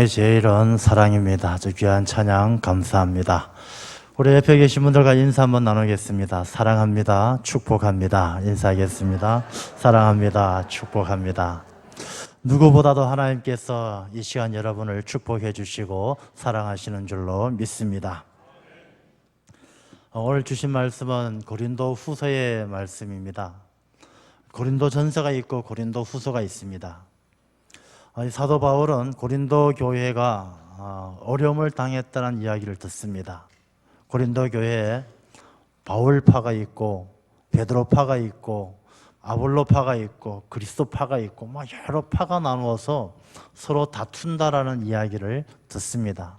찬양의 제일은 사랑입니다. 아주 귀한 찬양 감사합니다. 우리 옆에 계신 분들과 인사 한번 나누겠습니다. 사랑합니다. 축복합니다. 인사하겠습니다. 사랑합니다. 축복합니다. 누구보다도 하나님께서 이 시간 여러분을 축복해 주시고 사랑하시는 줄로 믿습니다. 오늘 주신 말씀은 고린도 후서의 말씀입니다. 고린도 전서가 있고 고린도 후서가 있습니다. 사도 바울은 고린도 교회가 어려움을 당했다는 이야기를 듣습니다. 고린도 교회에 바울파가 있고 베드로파가 있고 아볼로파가 있고 그리스도파가 있고 여러 파가 나누어서 서로 다툰다라는 이야기를 듣습니다.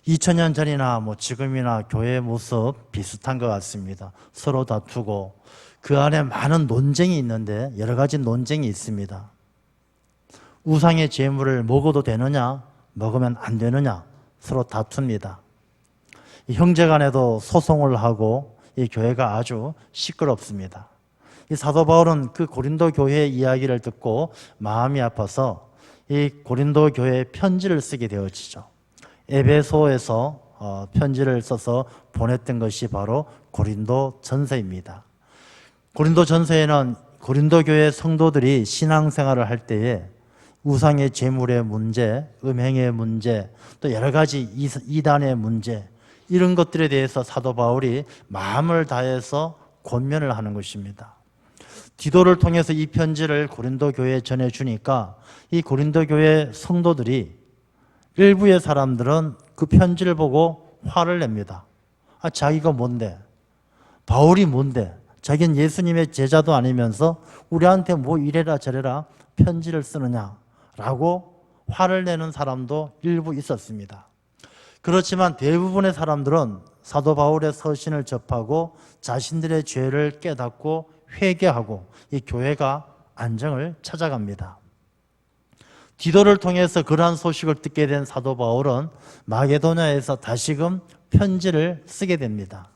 2000년 전이나 지금이나 교회의 모습 비슷한 것 같습니다. 서로 다투고 그 안에 많은 논쟁이 있는데 여러 가지 논쟁이 있습니다. 우상의 제물을 먹어도 되느냐, 먹으면 안 되느냐 서로 다툽니다. 형제 간에도 소송을 하고 이 교회가 아주 시끄럽습니다. 이 사도 바울은 그 고린도 교회의 이야기를 듣고 마음이 아파서 이 고린도 교회에 편지를 쓰게 되어지죠. 에베소에서 편지를 써서 보냈던 것이 바로 고린도 전서입니다. 고린도 전서에는 고린도 교회 성도들이 신앙생활을 할 때에 우상의 제물의 문제, 음행의 문제, 또 여러 가지 이단의 문제, 이런 것들에 대해서 사도 바울이 마음을 다해서 권면을 하는 것입니다. 디도를 통해서 이 편지를 고린도 교회에 전해주니까 이 고린도 교회 성도들이 일부의 사람들은 그 편지를 보고 화를 냅니다. 자기가 뭔데? 바울이 뭔데? 자기는 예수님의 제자도 아니면서 우리한테 이래라 저래라 편지를 쓰느냐? 라고 화를 내는 사람도 일부 있었습니다. 그렇지만 대부분의 사람들은 사도 바울의 서신을 접하고 자신들의 죄를 깨닫고 회개하고 이 교회가 안정을 찾아갑니다. 디도를 통해서 그러한 소식을 듣게 된 사도 바울은 마게도냐에서 다시금 편지를 쓰게 됩니다.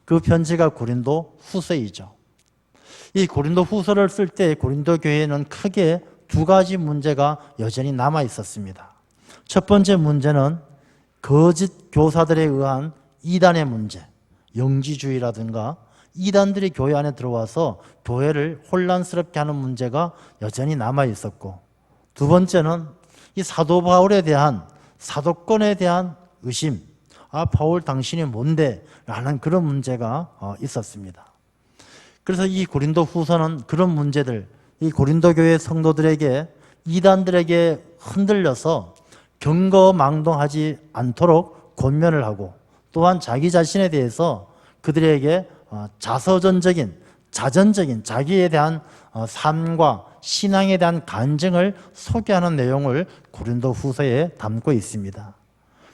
그 편지가 고린도 후서이죠. 이 고린도 후서를 쓸 때 고린도 교회에는 크게 두 가지 문제가 여전히 남아 있었습니다. 첫 번째 문제는 거짓 교사들에 의한 이단의 문제, 영지주의라든가 이단들이 교회 안에 들어와서 교회를 혼란스럽게 하는 문제가 여전히 남아 있었고, 두 번째는 이 사도 바울에 대한 사도권에 대한 의심, 바울 당신이 뭔데? 라는 그런 문제가 있었습니다. 그래서 이 고린도 후서는 그런 문제들, 이 고린도 교회 성도들에게 이단들에게 흔들려서 경거망동하지 않도록 권면을 하고, 또한 자기 자신에 대해서 그들에게 자전적인 자기에 대한 삶과 신앙에 대한 간증을 소개하는 내용을 고린도 후서에 담고 있습니다.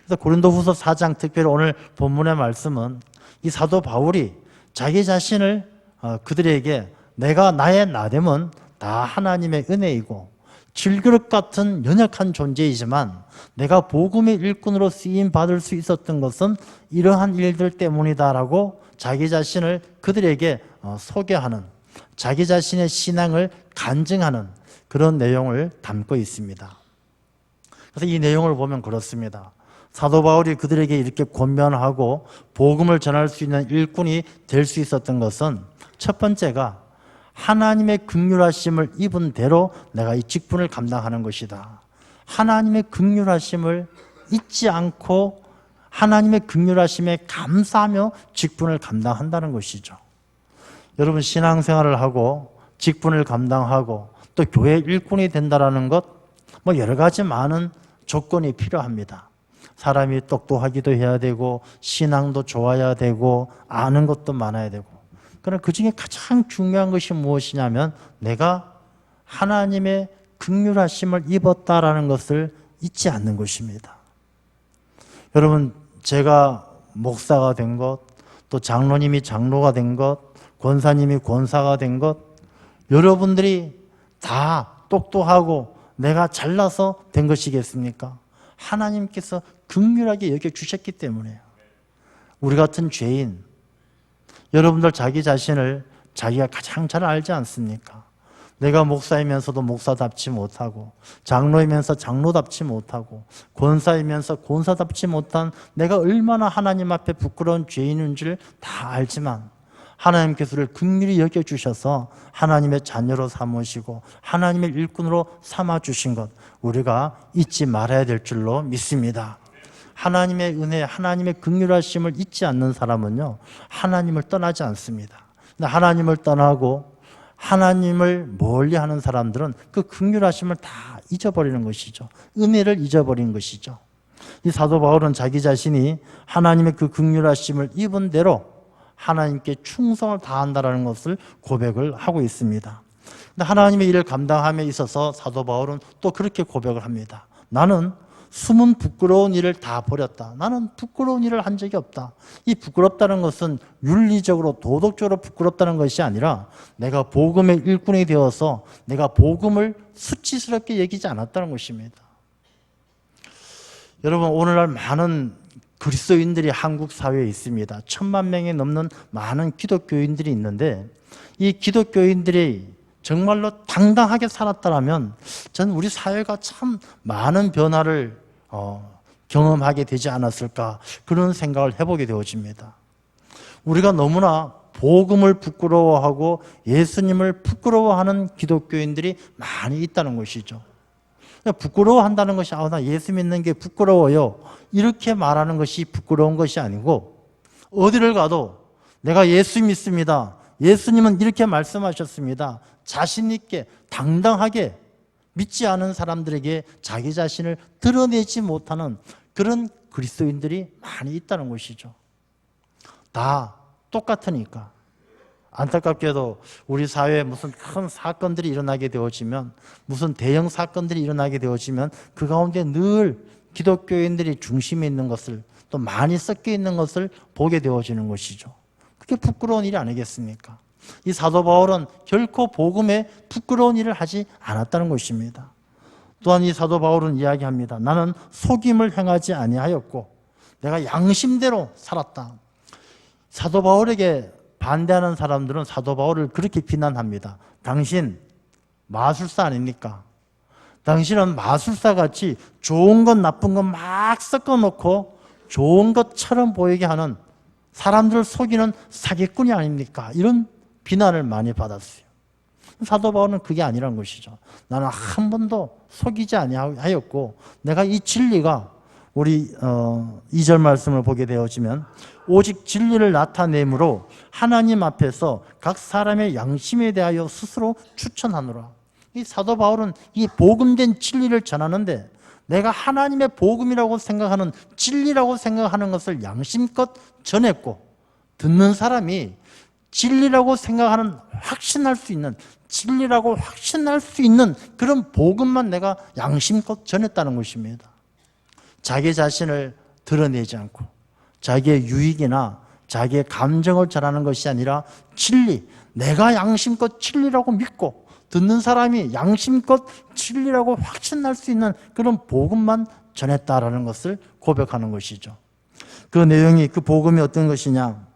그래서 고린도 후서 4장, 특별히 오늘 본문의 말씀은 이 사도 바울이 자기 자신을 그들에게 나의 나됨은 다 하나님의 은혜이고 질그릇 같은 연약한 존재이지만 내가 복음의 일꾼으로 쓰임 받을 수 있었던 것은 이러한 일들 때문이다라고 자기 자신을 그들에게 소개하는, 자기 자신의 신앙을 간증하는 그런 내용을 담고 있습니다. 그래서 이 내용을 보면 그렇습니다. 사도 바울이 그들에게 이렇게 권면하고 복음을 전할 수 있는 일꾼이 될 수 있었던 것은 첫 번째가 하나님의 긍휼하심을 입은 대로 내가 이 직분을 감당하는 것이다. 하나님의 긍휼하심을 잊지 않고 하나님의 긍휼하심에 감사하며 직분을 감당한다는 것이죠. 여러분, 신앙생활을 하고 직분을 감당하고 또 교회 일꾼이 된다는 것, 여러 가지 많은 조건이 필요합니다. 사람이 똑똑하기도 해야 되고 신앙도 좋아야 되고 아는 것도 많아야 되고, 그러나 그 중에 가장 중요한 것이 무엇이냐면 내가 하나님의 긍휼하심을 입었다라는 것을 잊지 않는 것입니다. 여러분, 제가 목사가 된 것, 또 장로님이 장로가 된 것, 권사님이 권사가 된 것, 여러분들이 다 똑똑하고 내가 잘나서 된 것이겠습니까? 하나님께서 긍휼하게 여겨주셨기 때문에요. 우리 같은 죄인, 여러분들 자기 자신을 자기가 가장 잘 알지 않습니까? 내가 목사이면서도 목사답지 못하고, 장로이면서 장로답지 못하고, 권사이면서 권사답지 못한 내가 얼마나 하나님 앞에 부끄러운 죄인인 줄 다 알지만 하나님께서를 긍휼히 여겨주셔서 하나님의 자녀로 삼으시고 하나님의 일꾼으로 삼아주신 것 우리가 잊지 말아야 될 줄로 믿습니다. 하나님의 은혜, 하나님의 긍휼하심을 잊지 않는 사람은요, 하나님을 떠나지 않습니다. 근데 하나님을 떠나고 하나님을 멀리하는 사람들은 그 긍휼하심을 다 잊어버리는 것이죠. 은혜를 잊어버린 것이죠. 이 사도 바울은 자기 자신이 하나님의 그 긍휼하심을 입은 대로 하나님께 충성을 다한다는 것을 고백을 하고 있습니다. 근데 하나님의 일을 감당함에 있어서 사도 바울은 또 그렇게 고백을 합니다. 나는 숨은 부끄러운 일을 다 버렸다. 나는 부끄러운 일을 한 적이 없다. 이 부끄럽다는 것은 윤리적으로 도덕적으로 부끄럽다는 것이 아니라 내가 복음의 일꾼이 되어서 내가 복음을 수치스럽게 여기지 않았다는 것입니다. 여러분, 오늘날 많은 그리스도인들이 한국 사회에 있습니다. 1000만 명이 넘는 많은 기독교인들이 있는데 이 기독교인들이 정말로 당당하게 살았다면 저는 우리 사회가 참 많은 변화를 경험하게 되지 않았을까, 그런 생각을 해보게 되어집니다. 우리가 너무나 복음을 부끄러워하고 예수님을 부끄러워하는 기독교인들이 많이 있다는 것이죠. 부끄러워한다는 것이 나 예수 믿는 게 부끄러워요, 이렇게 말하는 것이 부끄러운 것이 아니고, 어디를 가도 내가 예수 믿습니다, 예수님은 이렇게 말씀하셨습니다, 자신 있게 당당하게 믿지 않은 사람들에게 자기 자신을 드러내지 못하는 그런 그리스도인들이 많이 있다는 것이죠. 다 똑같으니까. 안타깝게도 우리 사회에 무슨 큰 사건들이 일어나게 되어지면, 무슨 대형 사건들이 일어나게 되어지면 그 가운데 늘 기독교인들이 중심에 있는 것을, 또 많이 섞여 있는 것을 보게 되어지는 것이죠. 그게 부끄러운 일이 아니겠습니까? 이 사도 바울은 결코 복음에 부끄러운 일을 하지 않았다는 것입니다. 또한 이 사도 바울은 이야기합니다. 나는 속임을 행하지 아니하였고 내가 양심대로 살았다. 사도 바울에게 반대하는 사람들은 사도 바울을 그렇게 비난합니다. 당신 마술사 아닙니까? 당신은 마술사같이 좋은 것 나쁜 것 막 섞어놓고 좋은 것처럼 보이게 하는, 사람들을 속이는 사기꾼이 아닙니까? 이런 비난을 많이 받았어요. 사도 바울은 그게 아니라는 것이죠. 나는 한 번도 속이지 아니하였고 내가 이 진리가, 우리 2절 말씀을 보게 되어지면 오직 진리를 나타내므로 하나님 앞에서 각 사람의 양심에 대하여 스스로 추천하노라. 이 사도 바울은 이 복음된 진리를 전하는데 내가 하나님의 복음이라고 생각하는, 진리라고 생각하는 것을 양심껏 전했고, 듣는 사람이 진리라고 생각하는, 확신할 수 있는, 진리라고 확신할 수 있는 그런 복음만 내가 양심껏 전했다는 것입니다. 자기 자신을 드러내지 않고 자기의 유익이나 자기의 감정을 전하는 것이 아니라 진리, 내가 양심껏 진리라고 믿고 듣는 사람이 양심껏 진리라고 확신할 수 있는 그런 복음만 전했다라는 것을 고백하는 것이죠. 그 내용이, 그 복음이 어떤 것이냐?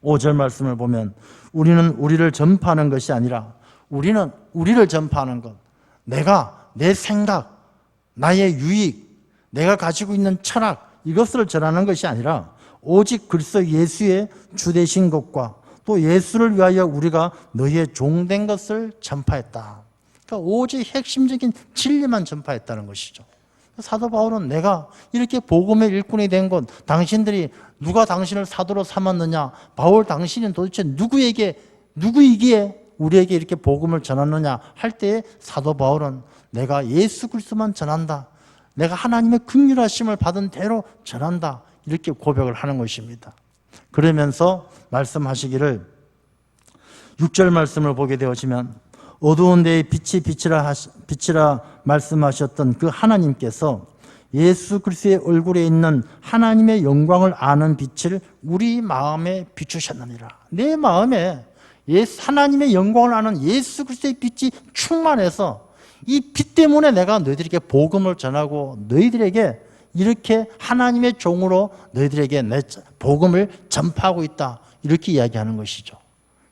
5절 말씀을 보면 우리는 우리를 전파하는 것이 아니라 우리는 우리를 전파하는 것, 내가, 내 생각, 나의 유익, 내가 가지고 있는 철학, 이것을 전하는 것이 아니라 오직 그리스도 예수의 주되신 것과 또 예수를 위하여 우리가 너희의 종된 것을 전파했다. 그러니까 오직 핵심적인 진리만 전파했다는 것이죠. 사도 바울은 내가 이렇게 복음의 일꾼이 된 것, 당신들이 누가 당신을 사도로 삼았느냐, 바울 당신은 도대체 누구이기에 우리에게 이렇게 복음을 전하느냐 할 때에 사도 바울은 내가 예수 그리스도만 전한다, 내가 하나님의 긍휼하심을 받은 대로 전한다, 이렇게 고백을 하는 것입니다. 그러면서 말씀하시기를, 6절 말씀을 보게 되어지면 어두운 데에 빛이 빛이라 말씀하셨던 그 하나님께서 예수 그리스도의 얼굴에 있는 하나님의 영광을 아는 빛을 우리 마음에 비추셨느니라. 내 마음에 하나님의 영광을 아는 예수 그리스도의 빛이 충만해서 이 빛 때문에 내가 너희들에게 복음을 전하고 너희들에게 이렇게 하나님의 종으로 너희들에게 내 복음을 전파하고 있다, 이렇게 이야기하는 것이죠.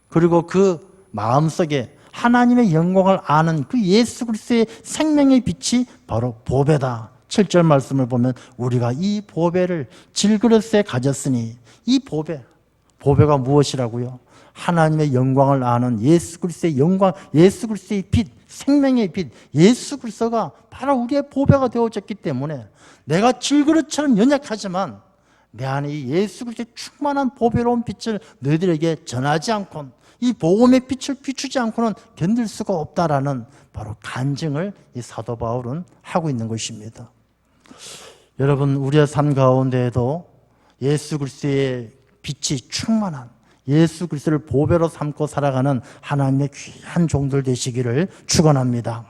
그리고 그 마음속에 하나님의 영광을 아는 그 예수 그리스도의 생명의 빛이 바로 보배다. 7절 말씀을 보면 우리가 이 보배를 질그릇에 가졌으니 이 보배가 무엇이라고요? 하나님의 영광을 아는 예수 그리스도의 영광, 예수 그리스도의 빛, 생명의 빛, 예수 그리스도가 바로 우리의 보배가 되어졌기 때문에 내가 질그릇처럼 연약하지만 내 안에 이 예수 그리스도의 충만한 보배로운 빛을 너희들에게 전하지 않고는, 이 복음의 빛을 비추지 않고는 견딜 수가 없다라는 바로 간증을 이 사도 바울은 하고 있는 것입니다. 여러분, 우리의 삶 가운데에도 예수 그리스도의 빛이 충만한, 예수 그리스도를 보배로 삼고 살아가는 하나님의 귀한 종들 되시기를 축원합니다.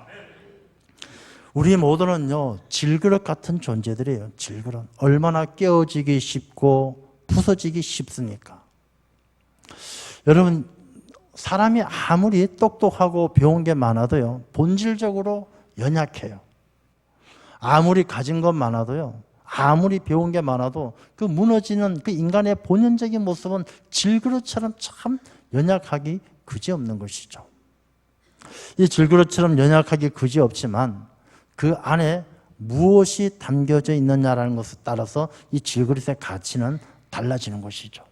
우리 모두는요, 질그릇 같은 존재들이에요. 질그릇. 얼마나 깨어지기 쉽고 부서지기 쉽습니까? 여러분, 사람이 아무리 똑똑하고 배운 게 많아도요, 본질적으로 연약해요. 아무리 가진 것 많아도요, 아무리 배운 게 많아도 그 무너지는 그 인간의 본연적인 모습은 질그릇처럼 참 연약하기 그지없는 것이죠. 이 질그릇처럼 연약하기 그지없지만 그 안에 무엇이 담겨져 있느냐라는 것에 따라서 이 질그릇의 가치는 달라지는 것이죠.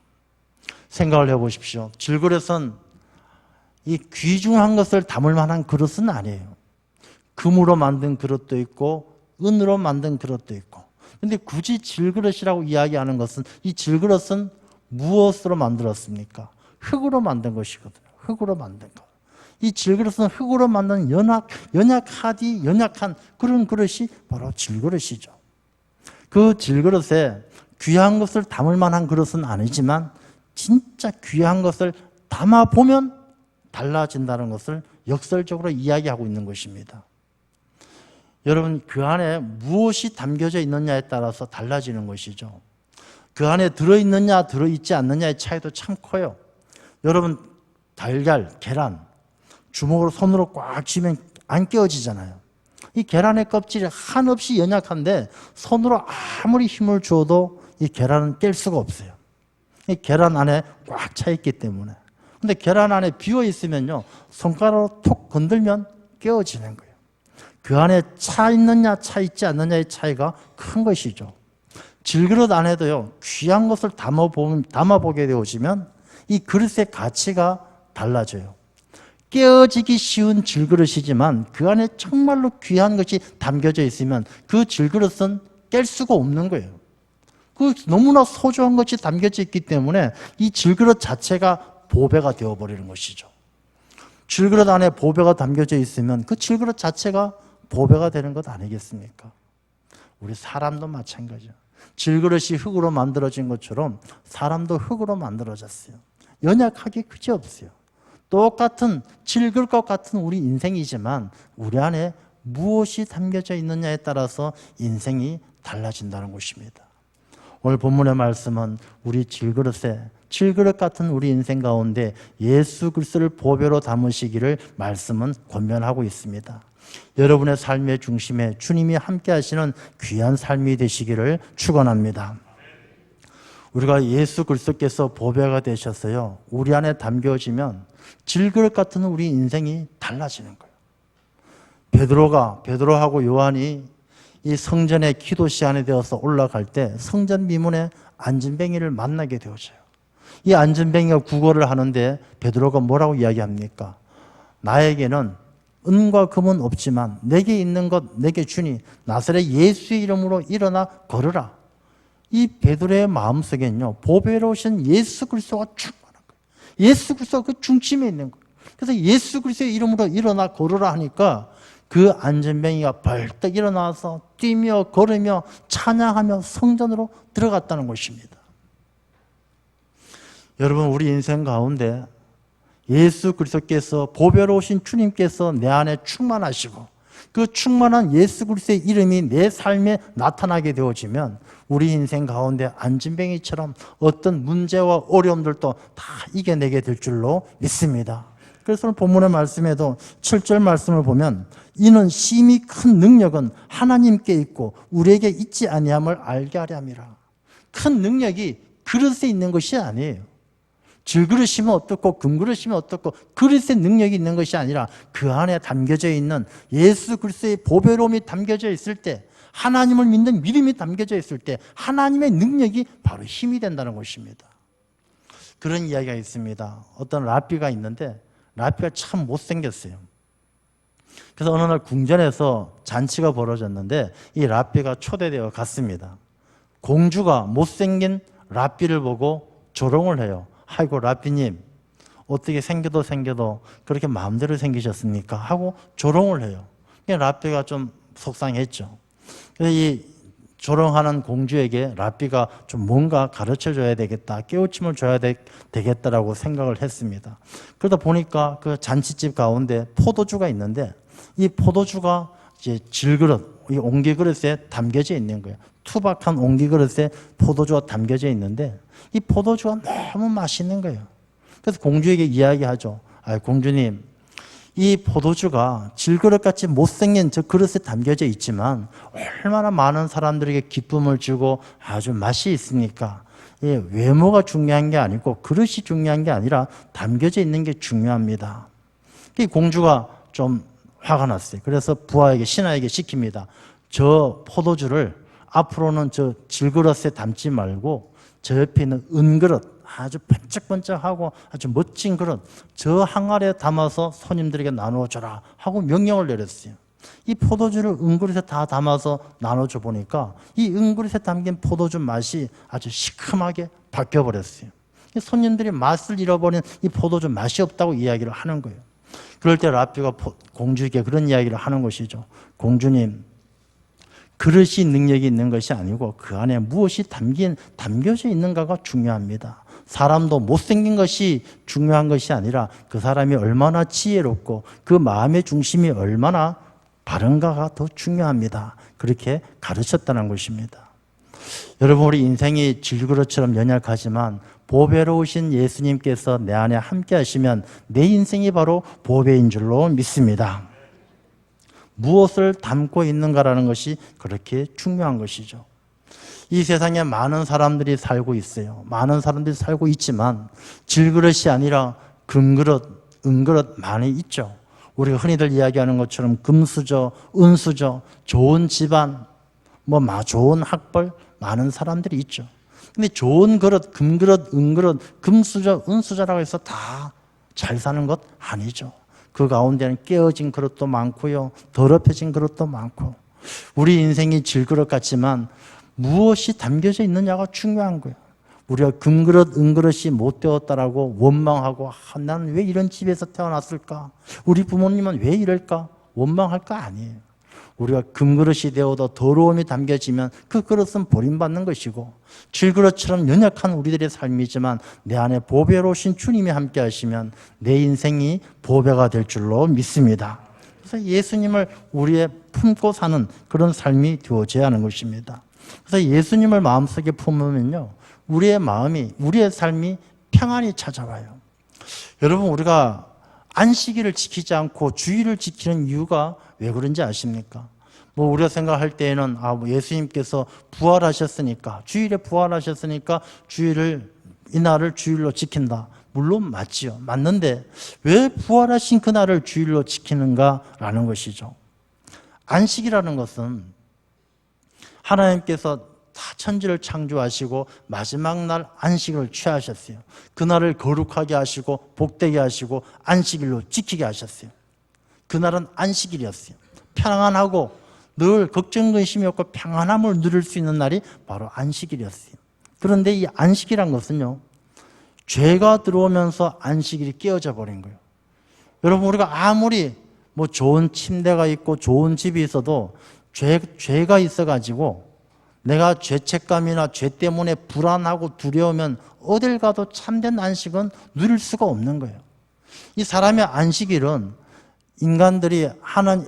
생각을 해보십시오. 질그릇은 이 귀중한 것을 담을 만한 그릇은 아니에요. 금으로 만든 그릇도 있고 은으로 만든 그릇도 있고. 근데 굳이 질그릇이라고 이야기하는 것은, 이 질그릇은 무엇으로 만들었습니까? 흙으로 만든 것이거든요. 흙으로 만든 것. 이 질그릇은 흙으로 만든 연약한 그런 그릇이 바로 질그릇이죠. 그 질그릇에 귀한 것을 담을 만한 그릇은 아니지만 진짜 귀한 것을 담아보면 달라진다는 것을 역설적으로 이야기하고 있는 것입니다. 여러분, 그 안에 무엇이 담겨져 있느냐에 따라서 달라지는 것이죠. 그 안에 들어있느냐 들어있지 않느냐의 차이도 참 커요. 여러분, 달걀, 계란 주먹으로 손으로 꽉 쥐면 안 깨어지잖아요. 이 계란의 껍질이 한없이 연약한데 손으로 아무리 힘을 줘도 이 계란은 깰 수가 없어요. 이 계란 안에 꽉 차 있기 때문에. 근데 계란 안에 비어 있으면요, 손가락으로 톡 건들면 깨어지는 거예요. 그 안에 차 있느냐 차 있지 않느냐의 차이가 큰 것이죠. 질그릇 안에도요, 귀한 것을 담아보게 되어지면 이 그릇의 가치가 달라져요. 깨어지기 쉬운 질그릇이지만 그 안에 정말로 귀한 것이 담겨져 있으면 그 질그릇은 깰 수가 없는 거예요. 그 너무나 소중한 것이 담겨져 있기 때문에 이 질그릇 자체가 보배가 되어버리는 것이죠. 질그릇 안에 보배가 담겨져 있으면 그 질그릇 자체가 보배가 되는 것 아니겠습니까? 우리 사람도 마찬가지죠. 질그릇이 흙으로 만들어진 것처럼 사람도 흙으로 만들어졌어요. 연약하기 그지없어요. 똑같은 질그릇과 같은 우리 인생이지만 우리 안에 무엇이 담겨져 있느냐에 따라서 인생이 달라진다는 것입니다. 오늘 본문의 말씀은 우리 질그릇 같은 우리 인생 가운데 예수 그리스도를 보배로 담으시기를 말씀은 권면하고 있습니다. 여러분의 삶의 중심에 주님이 함께 하시는 귀한 삶이 되시기를 축원합니다. 우리가 예수 그리스도께서 보배가 되셨어요. 우리 안에 담겨지면 질그릇 같은 우리 인생이 달라지는 거예요. 베드로하고 요한이 이 성전의 기도 시간에 되어서 올라갈 때 성전 미문에 안진뱅이를 만나게 되어져요. 이 안진뱅이가 구걸을 하는데 베드로가 뭐라고 이야기합니까? 나에게는 은과 금은 없지만 내게 있는 것 내게 주니 나사렛 예수의 이름으로 일어나 걸으라. 이 베드로의 마음속에는요, 보배로우신 예수 그리스도가 충만한 거예요. 예수 그리스도가 그 중심에 있는 거예요. 그래서 예수 그리스도의 이름으로 일어나 걸으라 하니까 그 안진뱅이가 벌떡 일어나서 뛰며 걸으며 찬양하며 성전으로 들어갔다는 것입니다. 여러분, 우리 인생 가운데 예수 그리스도께서 보배로우신 주님께서 내 안에 충만하시고 그 충만한 예수 그리스도의 이름이 내 삶에 나타나게 되어지면 우리 인생 가운데 안진뱅이처럼 어떤 문제와 어려움들도 다 이겨내게 될 줄로 믿습니다. 그래서 본문의 말씀에도 7절 말씀을 보면 이는 심히 큰 능력은 하나님께 있고 우리에게 있지 아니함을 알게 하려 함이라. 큰 능력이 그릇에 있는 것이 아니에요. 질그릇이면 어떻고 금그릇이면 어떻고 그릇의 능력이 있는 것이 아니라 그 안에 담겨져 있는 예수 그리스도의 보배로움이 담겨져 있을 때, 하나님을 믿는 믿음이 담겨져 있을 때 하나님의 능력이 바로 힘이 된다는 것입니다. 그런 이야기가 있습니다. 어떤 랍비가 있는데 랍비가 참 못생겼어요. 그래서 어느 날 궁전에서 잔치가 벌어졌는데 이 랍비가 초대되어 갔습니다. 공주가 못생긴 랍비를 보고 조롱을 해요. 아이고 랍비님, 어떻게 생겨도 그렇게 마음대로 생기셨습니까? 하고 조롱을 해요. 랍비가 좀 속상했죠. 그래서 이 조롱하는 공주에게 랍비가 좀 뭔가 가르쳐줘야 되겠다, 깨우침을 줘야 되겠다라고 생각을 했습니다. 그러다 보니까 그 잔치집 가운데 포도주가 있는데 이 포도주가 이제 질그릇, 이 옹기그릇에 담겨져 있는 거예요. 투박한 옹기그릇에 포도주가 담겨져 있는데 이 포도주가 너무 맛있는 거예요. 그래서 공주에게 이야기하죠. 아, 공주님, 이 포도주가 질그릇같이 못생긴 저 그릇에 담겨져 있지만 얼마나 많은 사람들에게 기쁨을 주고 아주 맛이 있습니까? 외모가 중요한 게 아니고 그릇이 중요한 게 아니라 담겨져 있는 게 중요합니다. 이 공주가 좀 화가 났어요. 그래서 부하에게, 신하에게 시킵니다. 저 포도주를 앞으로는 저 질그릇에 담지 말고 저 옆에 있는 은그릇, 아주 번쩍번쩍하고 아주 멋진 그릇, 저 항아리에 담아서 손님들에게 나누어줘라 하고 명령을 내렸어요. 이 포도주를 은그릇에 다 담아서 나눠줘 보니까 이 은그릇에 담긴 포도주 맛이 아주 시큼하게 바뀌어버렸어요. 손님들이 맛을 잃어버린 이 포도주 맛이 없다고 이야기를 하는 거예요. 그럴 때 랍비가 공주에게 그런 이야기를 하는 것이죠. 공주님, 그릇이 능력이 있는 것이 아니고 그 안에 무엇이 담겨져 있는가가 중요합니다. 사람도 못생긴 것이 중요한 것이 아니라 그 사람이 얼마나 지혜롭고 그 마음의 중심이 얼마나 바른가가 더 중요합니다. 그렇게 가르쳤다는 것입니다. 여러분, 우리 인생이 질그릇처럼 연약하지만 보배로우신 예수님께서 내 안에 함께 하시면 내 인생이 바로 보배인 줄로 믿습니다. 무엇을 담고 있는가라는 것이 그렇게 중요한 것이죠. 이 세상에 많은 사람들이 살고 있어요. 많은 사람들이 살고 있지만 질그릇이 아니라 금그릇, 은그릇 많이 있죠. 우리가 흔히들 이야기하는 것처럼 금수저, 은수저, 좋은 집안, 좋은 학벌, 많은 사람들이 있죠. 근데 좋은 그릇, 금그릇, 은그릇, 금수저, 은수저라고 해서 다 잘 사는 것 아니죠. 그 가운데는 깨어진 그릇도 많고요, 더럽혀진 그릇도 많고, 우리 인생이 질그릇 같지만 무엇이 담겨져 있느냐가 중요한 거예요. 우리가 금그릇, 은그릇이 못 되었다라고 원망하고 나는 왜 이런 집에서 태어났을까? 우리 부모님은 왜 이럴까? 원망할 거 아니에요. 우리가 금그릇이 되어도 더러움이 담겨지면 그 그릇은 버림받는 것이고, 질그릇처럼 연약한 우리들의 삶이지만 내 안에 보배로우신 주님이 함께 하시면 내 인생이 보배가 될 줄로 믿습니다. 그래서 예수님을 우리의 품고 사는 그런 삶이 되어져야 하는 것입니다. 그래서 예수님을 마음속에 품으면요, 우리의 마음이, 우리의 삶이 평안히 찾아와요. 여러분, 우리가 안식일을 지키지 않고 주일을 지키는 이유가 왜 그런지 아십니까? 우리가 생각할 때에는 예수님께서 부활하셨으니까, 주일에 부활하셨으니까 이날을 주일로 지킨다. 물론 맞지요. 맞는데 왜 부활하신 그날을 주일로 지키는가라는 것이죠. 안식이라는 것은 하나님께서 다 천지를 창조하시고 마지막 날 안식을 취하셨어요. 그날을 거룩하게 하시고 복되게 하시고 안식일로 지키게 하셨어요. 그날은 안식일이었어요. 평안하고 늘 걱정 근심이 없고 평안함을 누릴 수 있는 날이 바로 안식일이었어요. 그런데 이 안식이란 것은요, 죄가 들어오면서 안식일이 깨어져 버린 거예요. 여러분, 우리가 아무리 좋은 침대가 있고 좋은 집이 있어도 죄가 있어가지고 내가 죄책감이나 죄 때문에 불안하고 두려우면 어딜 가도 참된 안식은 누릴 수가 없는 거예요. 이 사람의 안식일은 인간들이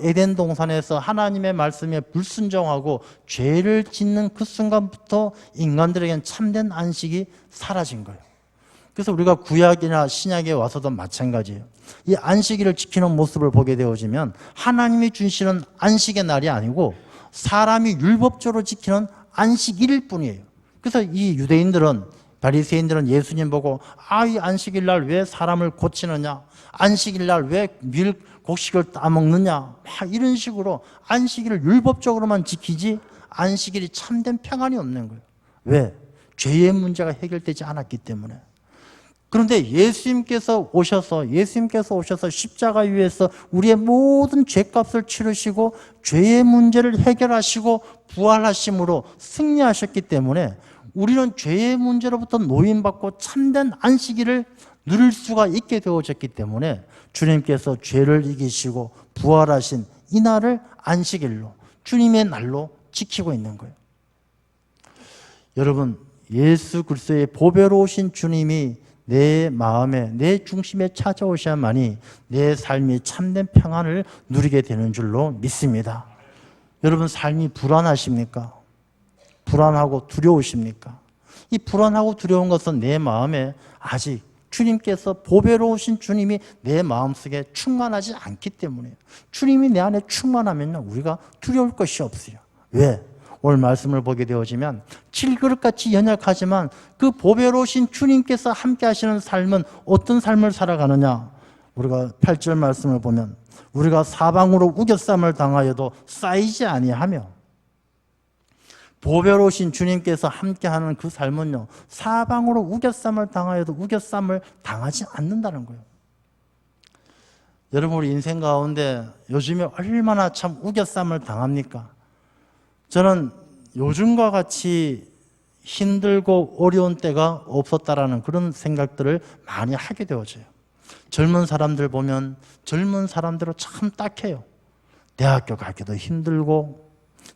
에덴 동산에서 하나님의 말씀에 불순종하고 죄를 짓는 그 순간부터 인간들에게는 참된 안식이 사라진 거예요. 그래서 우리가 구약이나 신약에 와서도 마찬가지예요. 이 안식일을 지키는 모습을 보게 되어지면 하나님이 주시는 안식의 날이 아니고 사람이 율법적으로 지키는 안식일일 뿐이에요. 그래서 이 유대인들은 바리새인들은 예수님 보고 이 안식일 날 왜 사람을 고치느냐, 안식일 날 왜 곡식을 따먹느냐, 막 이런 식으로 안식일을 율법적으로만 지키지 안식일이 참된 평안이 없는 거예요. 왜? 죄의 문제가 해결되지 않았기 때문에. 그런데 예수님께서 오셔서 십자가 위에서 우리의 모든 죄값을 치르시고 죄의 문제를 해결하시고 부활하심으로 승리하셨기 때문에 우리는 죄의 문제로부터 노인받고 참된 안식일을 누릴 수가 있게 되어졌기 때문에 주님께서 죄를 이기시고 부활하신 이 날을 안식일로, 주님의 날로 지키고 있는 거예요. 여러분, 예수 그리스도의 보배로우신 주님이 내 마음에, 내 중심에 찾아오셔야만이 내 삶이 참된 평안을 누리게 되는 줄로 믿습니다. 여러분, 삶이 불안하십니까? 불안하고 두려우십니까? 이 불안하고 두려운 것은 내 마음에 아직 주님께서 보배로우신 주님이 내 마음속에 충만하지 않기 때문이에요. 주님이 내 안에 충만하면요, 우리가 두려울 것이 없어요. 왜? 오늘 말씀을 보게 되어지면 칠그릇같이 연약하지만 그 보배로우신 주님께서 함께 하시는 삶은 어떤 삶을 살아가느냐? 우리가 8절 말씀을 보면 우리가 사방으로 우겨쌈을 당하여도 쌓이지 아니하며, 보배로우신 주님께서 함께하는 그 삶은요, 사방으로 우겨쌈을 당하여도 우겨쌈을 당하지 않는다는 거예요. 여러분, 우리 인생 가운데 요즘에 얼마나 참 우겨쌈을 당합니까? 저는 요즘과 같이 힘들고 어려운 때가 없었다라는 그런 생각들을 많이 하게 되어져요. 젊은 사람들 보면 젊은 사람들은 참 딱해요. 대학교 가기도 힘들고,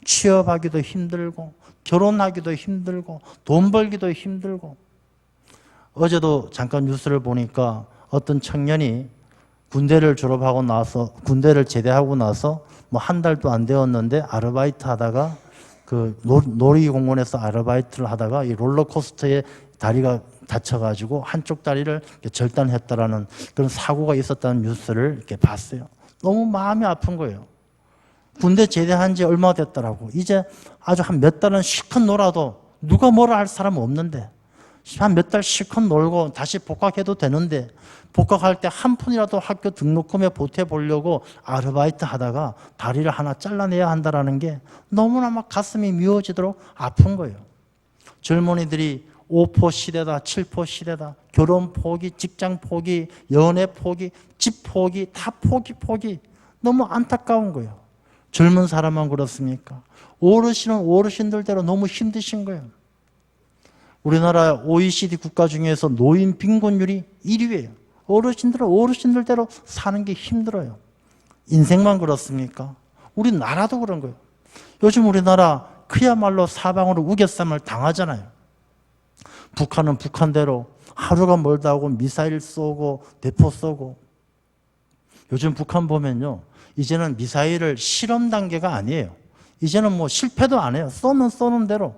취업하기도 힘들고, 결혼하기도 힘들고, 돈 벌기도 힘들고. 어제도 잠깐 뉴스를 보니까 어떤 청년이 군대를 졸업하고 나서, 군대를 제대하고 나서 뭐 한 달도 안 되었는데 아르바이트 하다가 그 놀이공원에서 아르바이트를 하다가 이 롤러코스터에 다리가 다쳐가지고 한쪽 다리를 절단했다라는 그런 사고가 있었다는 뉴스를 이렇게 봤어요. 너무 마음이 아픈 거예요. 군대 제대한 지 얼마 됐더라고. 이제 아주 한 몇 달은 실컷 놀아도 누가 뭐라 할 사람은 없는데, 한 몇 달 실컷 놀고 다시 복학해도 되는데, 복학할 때 한 푼이라도 학교 등록금에 보태보려고 아르바이트 하다가 다리를 하나 잘라내야 한다는 게 너무나 막 가슴이 미워지도록 아픈 거예요. 젊은이들이 5포 시대다, 7포 시대다, 결혼 포기, 직장 포기, 연애 포기, 집 포기, 다 포기. 너무 안타까운 거예요. 젊은 사람만 그렇습니까? 어르신은 어르신들대로 너무 힘드신 거예요. 우리나라 OECD 국가 중에서 노인 빈곤율이 1위예요. 어르신들은 어르신들대로 사는 게 힘들어요. 인생만 그렇습니까? 우리나라도 그런 거예요. 요즘 우리나라 그야말로 사방으로 우겨쌈을 당하잖아요. 북한은 북한대로 하루가 멀다 하고 미사일 쏘고 대포 쏘고. 요즘 북한 보면요, 이제는 미사일을 실험 단계가 아니에요. 이제는 뭐 실패도 안 해요. 쏘면 쏘는 대로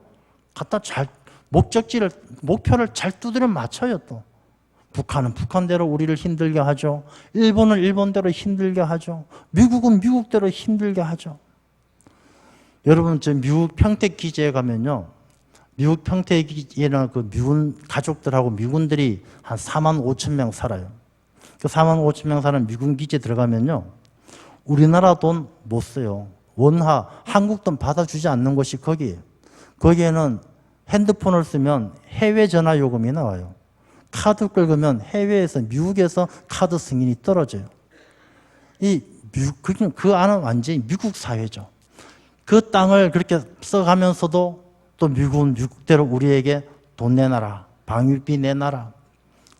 갖다 잘 목표를 잘 두드려 맞춰요. 또 북한은 북한대로 우리를 힘들게 하죠. 일본은 일본대로 힘들게 하죠. 미국은 미국대로 힘들게 하죠. 여러분, 저 미국 평택 기지에 가면요, 미국 평택 기지에는 그 미군 가족들하고 미군들이 한 4만 5천 명 살아요. 그 4만 5천 명 사는 미군 기지에 들어가면요, 우리나라 돈 못 써요. 원화, 한국 돈 받아주지 않는 곳이 거기예요. 거기에는 핸드폰을 쓰면 해외 전화 요금이 나와요. 카드 긁으면 해외에서, 미국에서 카드 승인이 떨어져요. 그 안은 완전히 미국 사회죠. 그 땅을 그렇게 써가면서도 또 미국은 미국대로 우리에게 돈 내놔라, 방위비 내놔라.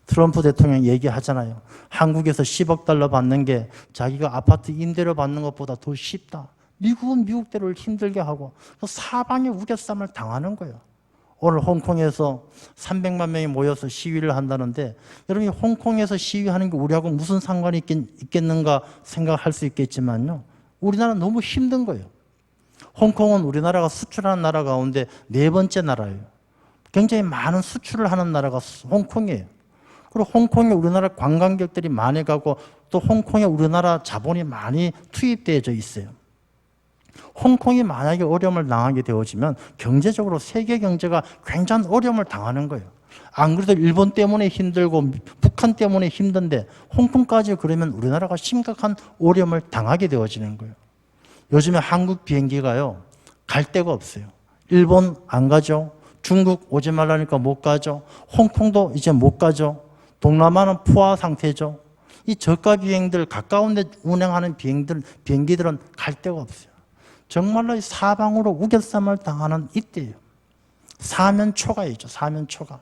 트럼프 대통령 얘기하잖아요. 한국에서 10억 달러 받는 게 자기가 아파트 임대료 받는 것보다 더 쉽다. 미국은 미국대로 힘들게 하고 사방에 우겨쌈을 당하는 거예요. 오늘 홍콩에서 300만 명이 모여서 시위를 한다는데, 여러분이 홍콩에서 시위하는 게 우리하고 무슨 상관이 있겠는가 생각할 수 있겠지만요, 우리나라는 너무 힘든 거예요. 홍콩은 우리나라가 수출하는 나라 가운데 4번째 나라예요. 굉장히 많은 수출을 하는 나라가 홍콩이에요. 그리고 홍콩에 우리나라 관광객들이 많이 가고 또 홍콩에 우리나라 자본이 많이 투입되어져 있어요. 홍콩이 만약에 어려움을 당하게 되어지면 경제적으로 세계 경제가 굉장한 어려움을 당하는 거예요. 안 그래도 일본 때문에 힘들고 북한 때문에 힘든데 홍콩까지 그러면 우리나라가 심각한 어려움을 당하게 되어지는 거예요. 요즘에 한국 비행기가요, 갈 데가 없어요. 일본 안 가죠. 중국 오지 말라니까 못 가죠. 홍콩도 이제 못 가죠. 동남아는 포화 상태죠. 이 저가 비행들, 가까운 데 운행하는 비행기들은 갈 데가 없어요. 정말로 사방으로 우겨쌈을 당하는 이때예요. 사면초가이죠. 사면초가.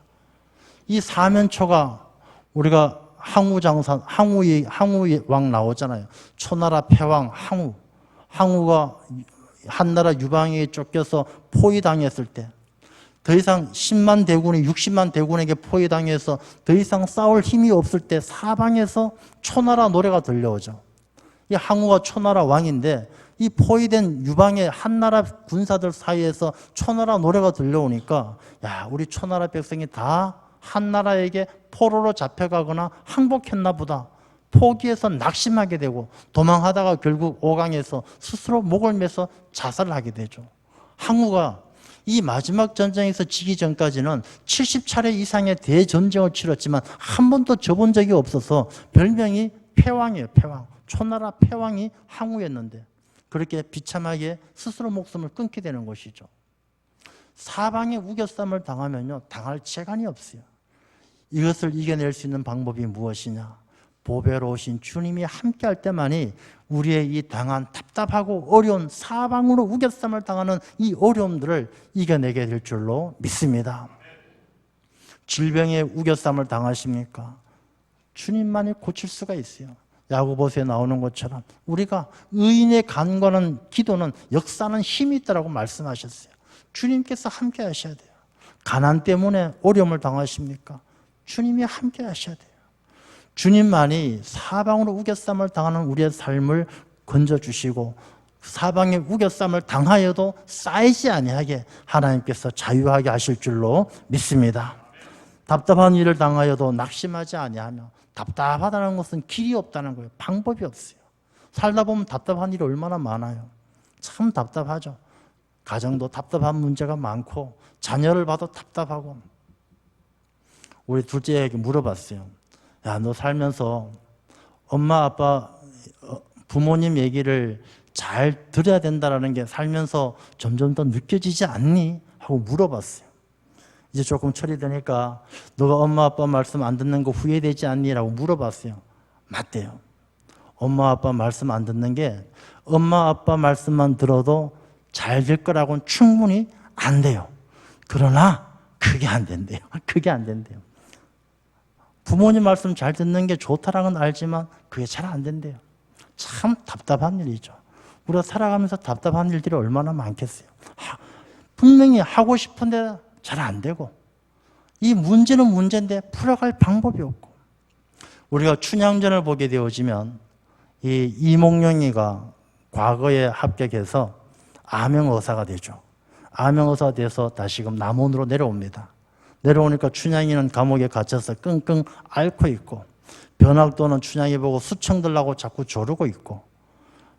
이 사면초가 우리가 항우장산, 항우의 왕 나오잖아요. 초나라 패왕 항우. 항우가 한나라 유방에게 쫓겨서 포위당했을 때 더 이상 10만 대군이 60만 대군에게 포위당해서 더 이상 싸울 힘이 없을 때 사방에서 초나라 노래가 들려오죠. 이 항우가 초나라 왕인데 이 포위된 유방의 한나라 군사들 사이에서 초나라 노래가 들려오니까 야, 우리 초나라 백성이 다 한나라에게 포로로 잡혀가거나 항복했나 보다. 포기해서 낙심하게 되고 도망하다가 결국 오강에서 스스로 목을 매서 자살을 하게 되죠. 항우가 이 마지막 전쟁에서 지기 전까지는 70차례 이상의 대전쟁을 치렀지만 한 번도 져본 적이 없어서 별명이 패왕이에요. 패왕. 초나라 패왕이 항우였는데 그렇게 비참하게 스스로 목숨을 끊게 되는 것이죠. 사방에 우겨쌈을 당하면요, 당할 재간이 없어요. 이것을 이겨낼 수 있는 방법이 무엇이냐? 보배로우신 주님이 함께할 때만이 우리의 이 당한 답답하고 어려운 사방으로 우겨쌈을 당하는 이 어려움들을 이겨내게 될 줄로 믿습니다. 질병에 우겨쌈을 당하십니까? 주님만이 고칠 수가 있어요. 야고보서에 나오는 것처럼 우리가 의인의 간과는 기도는 역사는 힘이 있다고 말씀하셨어요. 주님께서 함께 하셔야 돼요. 가난 때문에 어려움을 당하십니까? 주님이 함께 하셔야 돼요. 주님만이 사방으로 우겨쌈을 당하는 우리의 삶을 건져주시고 사방에 우겨쌈을 당하여도 쌓이지 아니하게 하나님께서 자유하게 하실 줄로 믿습니다. 답답한 일을 당하여도 낙심하지 아니하며 답답하다는 것은 길이 없다는 거예요. 방법이 없어요. 살다 보면 답답한 일이 얼마나 많아요. 참 답답하죠. 가정도 답답한 문제가 많고 자녀를 봐도 답답하고 우리 둘째에게 물어봤어요. 야, 너 살면서 엄마, 아빠, 부모님 얘기를 잘 들어야 된다는 게 살면서 점점 더 느껴지지 않니? 하고 물어봤어요. 이제 조금 철이 드니까 너가 엄마, 아빠 말씀 안 듣는 거 후회되지 않니? 라고 물어봤어요. 맞대요. 엄마, 아빠 말씀 안 듣는 게 엄마, 아빠 말씀만 들어도 잘 될 거라고는 충분히 안 돼요. 그러나 그게 안 된대요. 그게 안 된대요. 부모님 말씀 잘 듣는 게 좋다라는 건 알지만 그게 잘 안 된대요. 참 답답한 일이죠. 우리가 살아가면서 답답한 일들이 얼마나 많겠어요. 분명히 하고 싶은데 잘 안 되고 이 문제는 문제인데 풀어갈 방법이 없고 우리가 춘향전을 보게 되어지면 이 이몽룡이가 과거에 합격해서 암행어사가 되죠. 암행어사 돼서 다시금 남원으로 내려옵니다. 내려오니까 춘향이는 감옥에 갇혀서 끙끙 앓고 있고 변학도는 춘향이 보고 수청들라고 자꾸 조르고 있고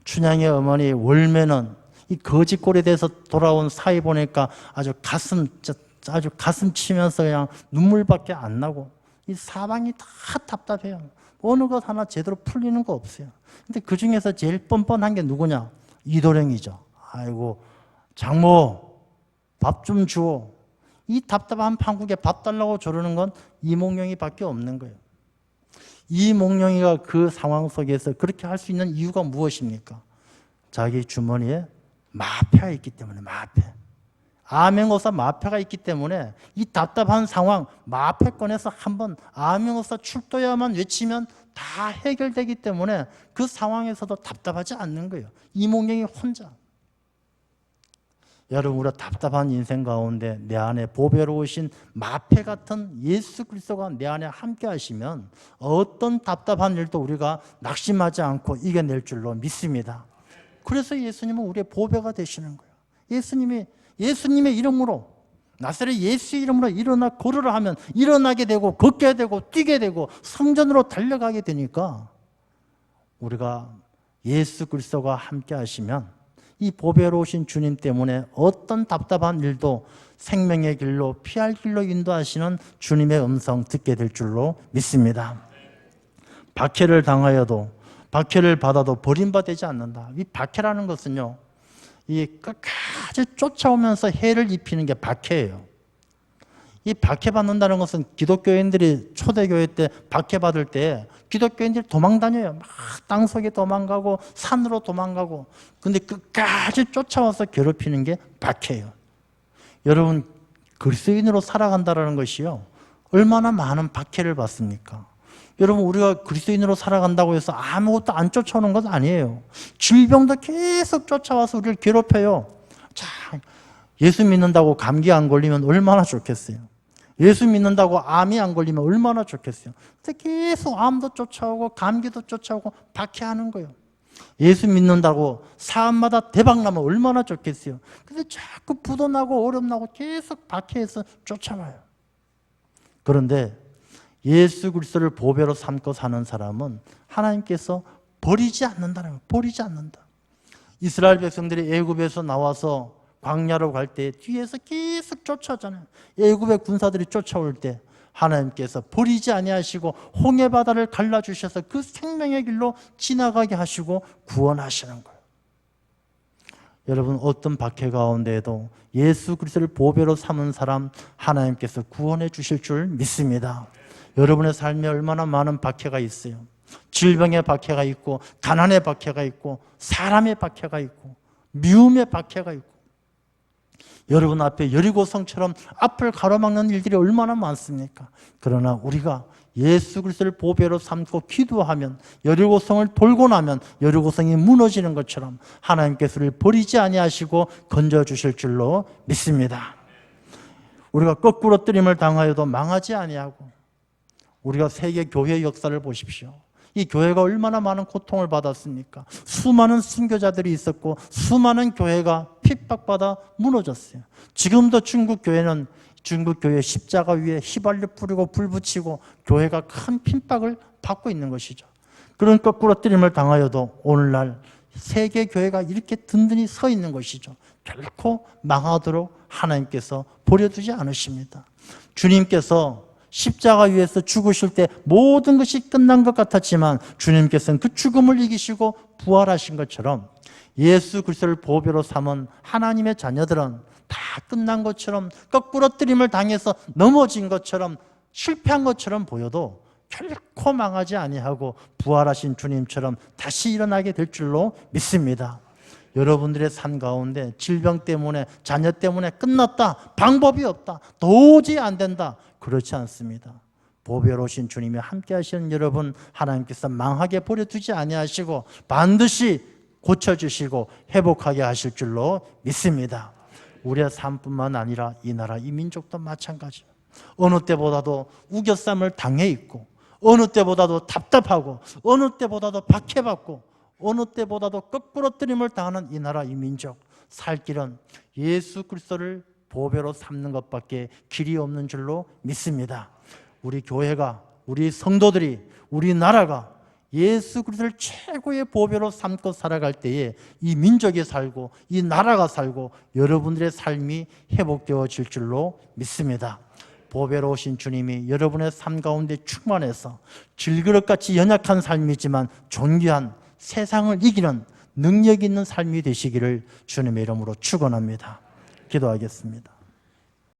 춘향의 어머니 월매는 이 거짓골에 대해서 돌아온 사이 보니까 아주 가슴 치면서 그냥 눈물밖에 안 나고 이 사방이 다 답답해요. 어느 것 하나 제대로 풀리는 거 없어요. 근데 그 중에서 제일 뻔뻔한 게 누구냐? 이도령이죠. 아이고 장모 밥 좀 주오. 이 답답한 판국에 밥 달라고 조르는 건 이몽룡이밖에 없는 거예요. 이몽룡이가 그 상황 속에서 그렇게 할 수 있는 이유가 무엇입니까? 자기 주머니에 마패가 있기 때문에 마패. 암행어사 마패가 있기 때문에 이 답답한 상황 마패 꺼내서 한번 암행어사 출도야만 외치면 다 해결되기 때문에 그 상황에서도 답답하지 않는 거예요. 이몽룡이 혼자. 여러분 우리가 답답한 인생 가운데 내 안에 보배로우신 마패 같은 예수 그리스도가 내 안에 함께 하시면 어떤 답답한 일도 우리가 낙심하지 않고 이겨낼 줄로 믿습니다. 그래서 예수님은 우리의 보배가 되시는 거예요. 예수님의 이름으로 나사렛 예수의 이름으로 일어나 걸으라 하면 일어나게 되고 걷게 되고 뛰게 되고 성전으로 달려가게 되니까 우리가 예수 그리스도가 함께 하시면 이 보배로우신 주님 때문에 어떤 답답한 일도 생명의 길로 피할 길로 인도하시는 주님의 음성 듣게 될 줄로 믿습니다. 박해를 당하여도 박해를 받아도 버림받지 않는다. 이 박해라는 것은요, 이 끝까지 쫓아오면서 해를 입히는 게 박해예요. 이 박해받는다는 것은 기독교인들이 초대교회 때 박해받을 때 기독교인들이 도망다녀요. 막 땅속에 도망가고 산으로 도망가고. 근데 끝까지 쫓아와서 괴롭히는 게 박해예요. 여러분, 그리스도인으로 살아간다는 것이요, 얼마나 많은 박해를 받습니까? 여러분, 우리가 그리스도인으로 살아간다고 해서 아무것도 안 쫓아오는 것 아니에요. 질병도 계속 쫓아와서 우리를 괴롭혀요. 자, 예수 믿는다고 감기 안 걸리면 얼마나 좋겠어요. 예수 믿는다고 암이 안 걸리면 얼마나 좋겠어요. 근데 계속 암도 쫓아오고 감기도 쫓아오고 박해하는 거예요. 예수 믿는다고 사업마다 대박나면 얼마나 좋겠어요. 근데 자꾸 부도나고 어렵나고 계속 박해해서 쫓아와요. 그런데 예수 그리스도를 보배로 삼고 사는 사람은 하나님께서 버리지 않는다는 거예요. 버리지 않는다. 이스라엘 백성들이 애굽에서 나와서 광야로 갈 때 뒤에서 계속 쫓아오잖아요. 애굽의 군사들이 쫓아올 때 하나님께서 버리지 아니하시고 홍해 바다를 갈라주셔서 그 생명의 길로 지나가게 하시고 구원하시는 거예요. 여러분, 어떤 박해 가운데에도 예수 그리스도를 보배로 삼은 사람 하나님께서 구원해 주실 줄 믿습니다. 여러분의 삶에 얼마나 많은 박해가 있어요. 질병의 박해가 있고 가난의 박해가 있고 사람의 박해가 있고 미움의 박해가 있고, 여러분 앞에 여리고성처럼 앞을 가로막는 일들이 얼마나 많습니까? 그러나 우리가 예수 그리스도를 보배로 삼고 기도하면 여리고성을 돌고 나면 여리고성이 무너지는 것처럼 하나님께서 우리를 버리지 아니하시고 건져주실 줄로 믿습니다. 우리가 거꾸로 뜨림을 당하여도 망하지 아니하고, 우리가 세계 교회 역사를 보십시오. 이 교회가 얼마나 많은 고통을 받았습니까? 수많은 순교자들이 있었고 수많은 교회가 핍박받아 무너졌어요. 지금도 중국 교회는 중국 교회 십자가 위에 휘발유 뿌리고 불 붙이고 교회가 큰 핍박을 받고 있는 것이죠. 그런 거꾸로 뜨림을 당하여도 오늘날 세계 교회가 이렇게 든든히 서 있는 것이죠. 결코 망하도록 하나님께서 버려두지 않으십니다. 주님께서 십자가 위에서 죽으실 때 모든 것이 끝난 것 같았지만 주님께서는 그 죽음을 이기시고 부활하신 것처럼 예수 그리스도를 보배로 삼은 하나님의 자녀들은 다 끝난 것처럼 거꾸로 뜨림을 당해서 넘어진 것처럼 실패한 것처럼 보여도 결코 망하지 아니하고 부활하신 주님처럼 다시 일어나게 될 줄로 믿습니다. 여러분들의 삶 가운데 질병 때문에 자녀 때문에 끝났다, 방법이 없다, 도저히 안 된다, 그렇지 않습니다. 보배로우신 주님이 함께 하시는 여러분, 하나님께서 망하게 버려두지 아니하시고 반드시 고쳐주시고 회복하게 하실 줄로 믿습니다. 우리의 삶뿐만 아니라 이 나라 이 민족도 마찬가지예요. 어느 때보다도 우겨쌈을 당해 있고 어느 때보다도 답답하고 어느 때보다도 박해받고 어느 때보다도 거꾸로 뜨림을 당하는 이 나라 이 민족, 살 길은 예수 그리스도를 보배로 삼는 것밖에 길이 없는 줄로 믿습니다. 우리 교회가, 우리 성도들이, 우리 나라가 예수 그리스도를 최고의 보배로 삼고 살아갈 때에 이 민족이 살고 이 나라가 살고 여러분들의 삶이 회복되어질 줄로 믿습니다. 보배로우신 주님이 여러분의 삶 가운데 충만해서 질그릇같이 연약한 삶이지만 존귀한 세상을 이기는 능력 있는 삶이 되시기를 주님의 이름으로 축원합니다. 기도하겠습니다.